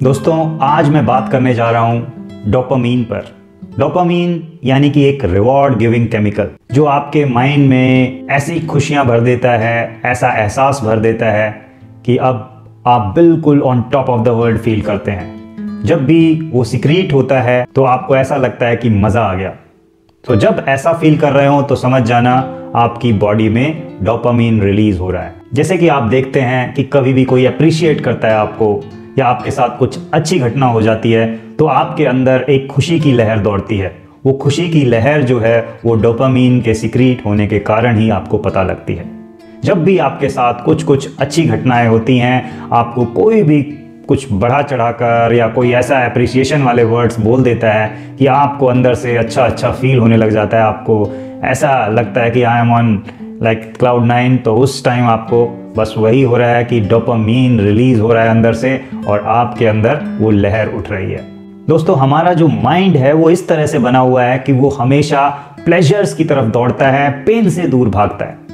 दोस्तों, आज मैं बात करने जा रहा हूं डोपामीन पर। डोपामीन यानी कि एक रिवॉर्ड गिविंग केमिकल जो आपके माइंड में ऐसी खुशियां भर देता है, ऐसा एहसास भर देता है कि अब आप बिल्कुल on top of the world feel करते हैं। जब भी वो सीक्रेट होता है तो आपको ऐसा लगता है कि मज़ा आ गया। तो जब ऐसा फील कर रहे हो तो समझ जाना आपकी बॉडी में डोपामीन रिलीज हो रहा है। जैसे कि आप देखते हैं कि कभी भी कोई अप्रिशिएट करता है आपको, या आपके साथ कुछ अच्छी घटना हो जाती है तो आपके अंदर एक खुशी की लहर दौड़ती है। वो खुशी की लहर जो है वो डोपामीन के सीक्रेट होने के कारण ही आपको पता लगती है। जब भी आपके साथ कुछ अच्छी घटनाएं होती हैं, आपको कोई भी कुछ बढ़ा चढ़ाकर या कोई ऐसा अप्रिसिएशन वाले वर्ड्स बोल देता है कि आपको अंदर से अच्छा फील होने लग जाता है। आपको ऐसा लगता है कि I am on like cloud 9। तो उस टाइम आपको बस वही हो रहा है कि डोपामीन रिलीज हो रहा है अंदर से और आपके अंदर वो लहर उठ रही है। दोस्तों, हमारा जो माइंड है वो इस तरह से बना हुआ है कि वो हमेशा प्लेजर्स की तरफ दौड़ता है, पेन से दूर भागता है।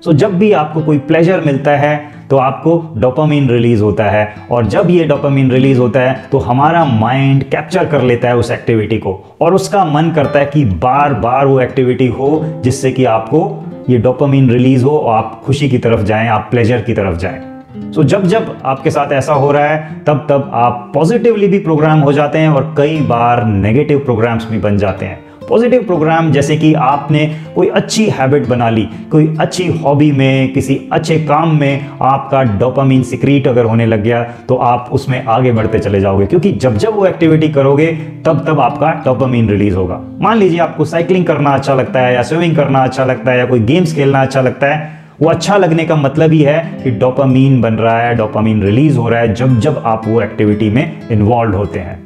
सो जब भी आपको कोई प्लेजर मिलता है तो आपको डोपामीन रिलीज होता है, और जब ये डोपामीन रिलीज होता है तो हमारा माइंड कैप्चर कर लेता है उस एक्टिविटी को, और उसका मन करता है कि बार बार वो एक्टिविटी हो जिससे कि आपको ये डोपामीन रिलीज हो और आप खुशी की तरफ जाएं, आप प्लेजर की तरफ जाएं। सो जब आपके साथ ऐसा हो रहा है तब आप पॉजिटिवली भी प्रोग्राम हो जाते हैं और कई बार नेगेटिव प्रोग्राम्स भी बन जाते हैं। पॉजिटिव प्रोग्राम जैसे कि आपने कोई अच्छी हैबिट बना ली, कोई अच्छी हॉबी में, किसी अच्छे काम में आपका डोपामीन सीक्रेट अगर होने लग गया तो आप उसमें आगे बढ़ते चले जाओगे, क्योंकि जब वो एक्टिविटी करोगे तब आपका डोपामीन रिलीज होगा। मान लीजिए आपको साइकिलिंग करना अच्छा लगता है, या स्विमिंग करना अच्छा लगता है, या कोई गेम्स खेलना अच्छा लगता है। वो अच्छा लगने का मतलब ही है कि डोपामीन बन रहा है, डोपामीन रिलीज हो रहा है जब आप वो एक्टिविटी में इन्वॉल्व होते हैं।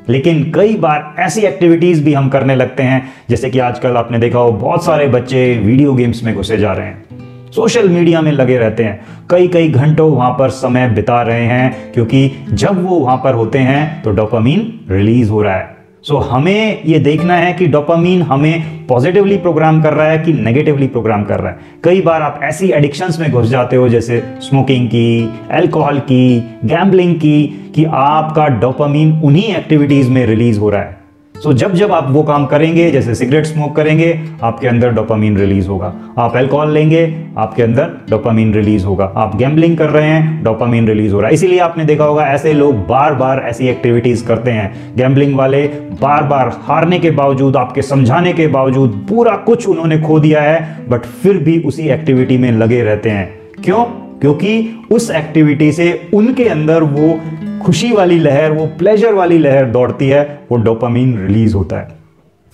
लेकिन कई बार ऐसी एक्टिविटीज भी हम करने लगते हैं, जैसे कि आजकल आपने देखा हो बहुत सारे बच्चे वीडियो गेम्स में घुसे जा रहे हैं, सोशल मीडिया में लगे रहते हैं, कई घंटों वहां पर समय बिता रहे हैं, क्योंकि जब वो वहां पर होते हैं तो डोपामीन रिलीज हो रहा है। सो हमें ये देखना है कि डोपामीन हमें पॉजिटिवली प्रोग्राम कर रहा है कि नेगेटिवली प्रोग्राम कर रहा है। कई बार आप ऐसी एडिक्शंस में घुस जाते हो, जैसे स्मोकिंग की, अल्कोहल की, गैम्बलिंग की, कि आपका डोपामीन उन्हीं एक्टिविटीज में रिलीज हो रहा है। सो जब आप वो काम करेंगे, जैसे सिगरेट स्मोक करेंगे, आपके अंदर डोपामीन रिलीज होगा। आप अल्कोहल लेंगे, आपके अंदर डोपामीन रिलीज होगा। आप गैम्बलिंग कर रहे हैं, डोपामीन रिलीज हो रहा है। इसीलिए आपने देखा होगा ऐसे लोग बार बार ऐसी एक्टिविटीज करते हैं। गैम्बलिंग वाले बार बार हारने के बावजूद, आपके समझाने के बावजूद, पूरा कुछ उन्होंने खो दिया है, बट फिर भी उसी एक्टिविटी में लगे रहते हैं। क्यों? क्योंकि उस एक्टिविटी से उनके अंदर वो खुशी वाली लहर, वो प्लेजर वाली लहर दौड़ती है, वो डोपामीन रिलीज होता है।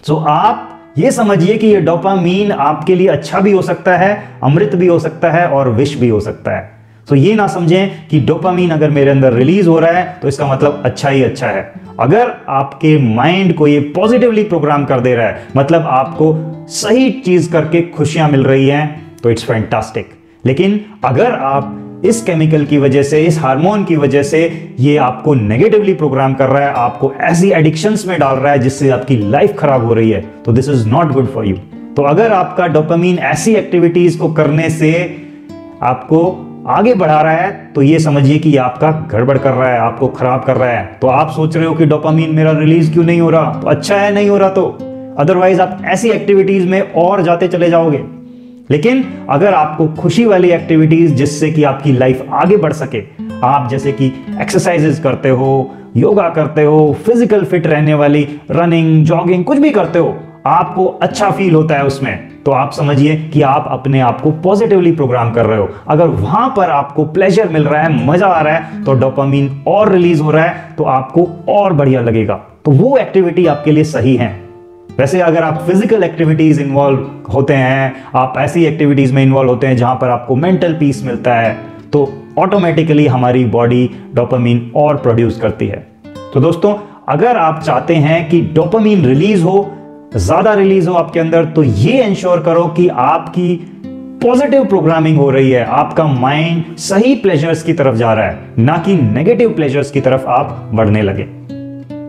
सो आप ये समझिए कि ये डोपामीन आपके लिए अच्छा भी हो सकता है, अमृत भी हो सकता है और विष भी हो सकता है। सो ये ना समझें कि डोपामीन अगर मेरे अंदर रिलीज हो रहा है तो इसका मतलब अच्छा ही अच्छा है। अगर आपके माइंड को ये पॉजिटिवली प्रोग्राम कर दे रहा है, मतलब आपको सही चीज करके खुशियां मिल रही हैं, तो इट्स फैंटास्टिक। लेकिन अगर आप इस केमिकल की वजह से, इस हार्मोन की वजह से ये आपको नेगेटिवली प्रोग्राम कर रहा है, आपको ऐसी एडिक्शंस में डाल रहा है जिससे आपकी लाइफ खराब हो रही है, तो this is not good for you. तो अगर आपका डोपामीन ऐसी एक्टिविटीज को करने से आपको आगे बढ़ा रहा है, तो ये समझिए कि आपका गड़बड़ कर रहा है, आपको खराब कर रहा है। तो आप सोच रहे हो कि डोपामीन मेरा रिलीज क्यों नहीं हो रहा, तो अच्छा है नहीं हो रहा, तो अदरवाइज आप ऐसी एक्टिविटीज में और जाते चले जाओगे। लेकिन अगर आपको खुशी वाली एक्टिविटीज जिससे कि आपकी लाइफ आगे बढ़ सके, आप जैसे कि एक्सरसाइजेस करते हो, योगा करते हो, फिजिकल फिट रहने वाली रनिंग, जॉगिंग, कुछ भी करते हो, आपको अच्छा फील होता है उसमें, तो आप समझिए कि आप अपने आप को पॉजिटिवली प्रोग्राम कर रहे हो। अगर वहां पर आपको प्लेजर मिल रहा है, मजा आ रहा है, तो डोपामीन और रिलीज हो रहा है, तो आपको और बढ़िया लगेगा। तो वो एक्टिविटी आपके लिए सही है। वैसे अगर आप फिजिकल एक्टिविटीज इन्वॉल्व होते हैं, आप ऐसी एक्टिविटीज में इन्वॉल्व होते हैं जहां पर आपको मेंटल पीस मिलता है, तो ऑटोमेटिकली हमारी बॉडी डोपामीन और प्रोड्यूस करती है। तो दोस्तों, अगर आप चाहते हैं कि डोपामीन रिलीज हो, ज्यादा रिलीज हो आपके अंदर, तो ये इंश्योर करो कि आपकी पॉजिटिव प्रोग्रामिंग हो रही है, आपका माइंड सही प्लेजर्स की तरफ जा रहा है, ना कि नेगेटिव प्लेजर्स की तरफ आप बढ़ने लगे।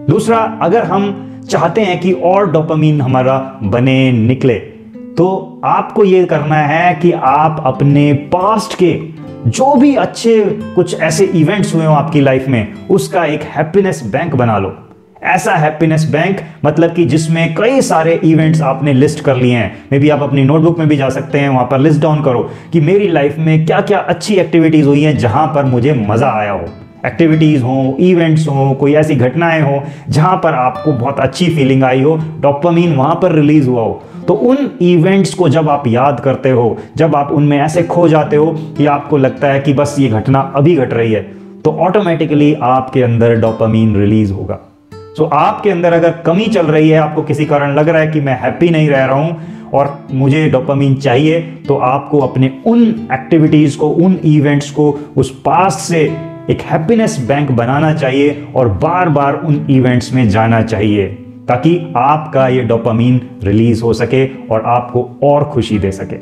दूसरा, अगर हम चाहते हैं कि और डोपामीन हमारा बने, निकले, तो आपको यह करना है कि आप अपने पास्ट के जो भी अच्छे कुछ ऐसे इवेंट्स हुए हो आपकी लाइफ में, उसका एक हैप्पीनेस बैंक बना लो। ऐसा हैप्पीनेस बैंक मतलब कि जिसमें कई सारे इवेंट्स आपने लिस्ट कर लिए हैं। मे बी आप अपनी नोटबुक में भी जा सकते हैं, वहां पर लिस्ट डाउन करो कि मेरी लाइफ में क्या क्या अच्छी एक्टिविटीज हुई हैं जहां पर मुझे मजा आया हो। एक्टिविटीज हो, इवेंट्स हो, कोई ऐसी घटनाएं हो जहां पर आपको बहुत अच्छी फीलिंग आई हो, डोपामिन वहां पर रिलीज हुआ हो। तो उन इवेंट्स को जब आप याद करते हो, जब आप उनमें ऐसे खो जाते हो कि आपको लगता है कि बस ये घटना अभी घट रही है, तो ऑटोमेटिकली आपके अंदर डोपामिन रिलीज होगा। सो आपके अंदर अगर कमी चल रही है, आपको किसी कारण लग रहा है कि मैं हैप्पी नहीं रह रहा हूं और मुझे डोपामिन चाहिए, तो आपको अपने उन एक्टिविटीज को, उन इवेंट्स को, उस पास्ट से एक हैप्पीनेस बैंक बनाना चाहिए और बार बार उन इवेंट्स में जाना चाहिए, ताकि आपका ये डोपामिन रिलीज हो सके और आपको और खुशी दे सके।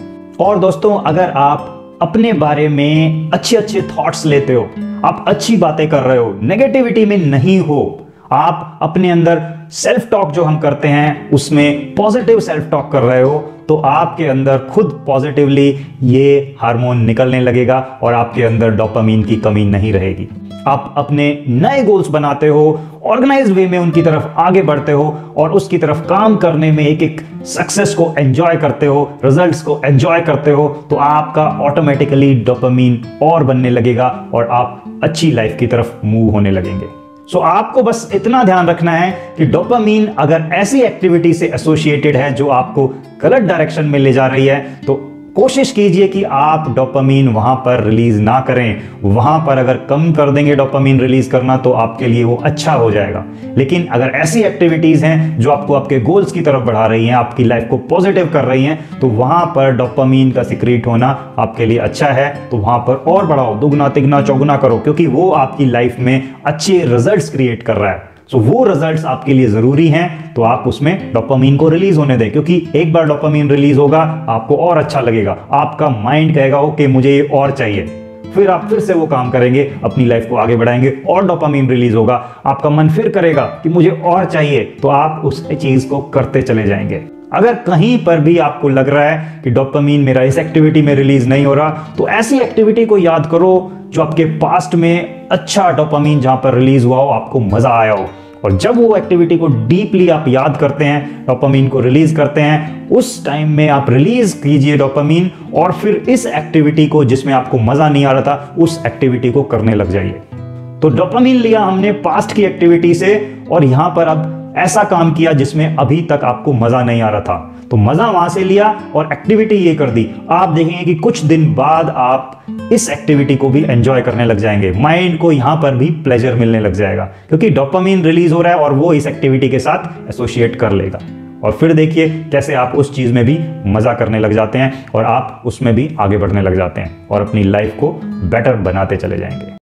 और दोस्तों, अगर आप अपने बारे में अच्छे अच्छे थॉट्स लेते हो, आप अच्छी बातें कर रहे हो, नेगेटिविटी में नहीं हो, आप अपने अंदर सेल्फ टॉक जो हम करते हैं उसमें पॉजिटिव सेल्फ टॉक कर रहे हो, तो आपके अंदर खुद पॉजिटिवली ये हार्मोन निकलने लगेगा और आपके अंदर डोपामिन की कमी नहीं रहेगी। आप अपने नए गोल्स बनाते हो, ऑर्गेनाइज वे में उनकी तरफ आगे बढ़ते हो और उसकी तरफ काम करने में एक एक सक्सेस को एंजॉय करते हो, रिजल्ट्स को एंजॉय करते हो, तो आपका ऑटोमेटिकली डोपामिन और बनने लगेगा और आप अच्छी लाइफ की तरफ मूव होने लगेंगे। सो आपको बस इतना ध्यान रखना है कि डोपामिन अगर ऐसी एक्टिविटी से एसोसिएटेड है जो आपको गलत डायरेक्शन में ले जा रही है, तो कोशिश कीजिए कि आप डोपामिन वहां पर रिलीज ना करें। वहां पर अगर कम कर देंगे डोपामिन रिलीज करना, तो आपके लिए वो अच्छा हो जाएगा। लेकिन अगर ऐसी एक्टिविटीज हैं जो आपको आपके गोल्स की तरफ बढ़ा रही हैं, आपकी लाइफ को पॉजिटिव कर रही हैं, तो वहां पर डोपामिन का सीक्रेट होना आपके लिए अच्छा है। तो वहां पर और बढ़ाओ, दुगना तिगना चौगुना करो, क्योंकि वो आपकी लाइफ में अच्छे रिजल्ट्स क्रिएट कर रहा है। तो वो रिजल्ट्स आपके लिए जरूरी हैं, तो आप उसमें डोपामिन को रिलीज होने दें, क्योंकि एक बार डोपामिन रिलीज होगा आपको और अच्छा लगेगा। आपका माइंड कहेगा ओके मुझे ये और चाहिए, फिर आप फिर से वो काम करेंगे, अपनी लाइफ को आगे बढ़ाएंगे और डोपामिन रिलीज होगा। आपका मन फिर करेगा कि मुझे और चाहिए, तो आप उस चीज को करते चले जाएंगे। अगर कहीं पर भी आपको लग रहा है कि डोपामिन मेरा इस एक्टिविटी में रिलीज नहीं हो रहा, तो ऐसी एक्टिविटी को याद करो जो आपके पास्ट में अच्छा डोपामिन जहां पर रिलीज हुआ हो, आपको मजा आया हो। और जब वो एक्टिविटी को डीपली आप याद करते हैं, डोपामिन को रिलीज करते हैं, उस टाइम में आप रिलीज कीजिए डोपामिन और फिर इस एक्टिविटी को जिसमें आपको मजा नहीं आ रहा था, उस एक्टिविटी को करने लग जाइए। तो डोपामिन लिया हमने पास्ट की एक्टिविटी से और यहां पर अब ऐसा काम किया जिसमें अभी तक आपको मजा नहीं आ रहा था, तो मजा वहां से लिया और एक्टिविटी ये कर दी। आप देखेंगे कि कुछ दिन बाद आप इस एक्टिविटी को भी एंजॉय करने लग जाएंगे। माइंड को यहां पर भी प्लेजर मिलने लग जाएगा, क्योंकि डोपामिन रिलीज हो रहा है और वो इस एक्टिविटी के साथ एसोसिएट कर लेगा। और फिर देखिए कैसे आप उस चीज में भी मजा करने लग जाते हैं और आप उसमें भी आगे बढ़ने लग जाते हैं और अपनी लाइफ को बेटर बनाते चले जाएंगे।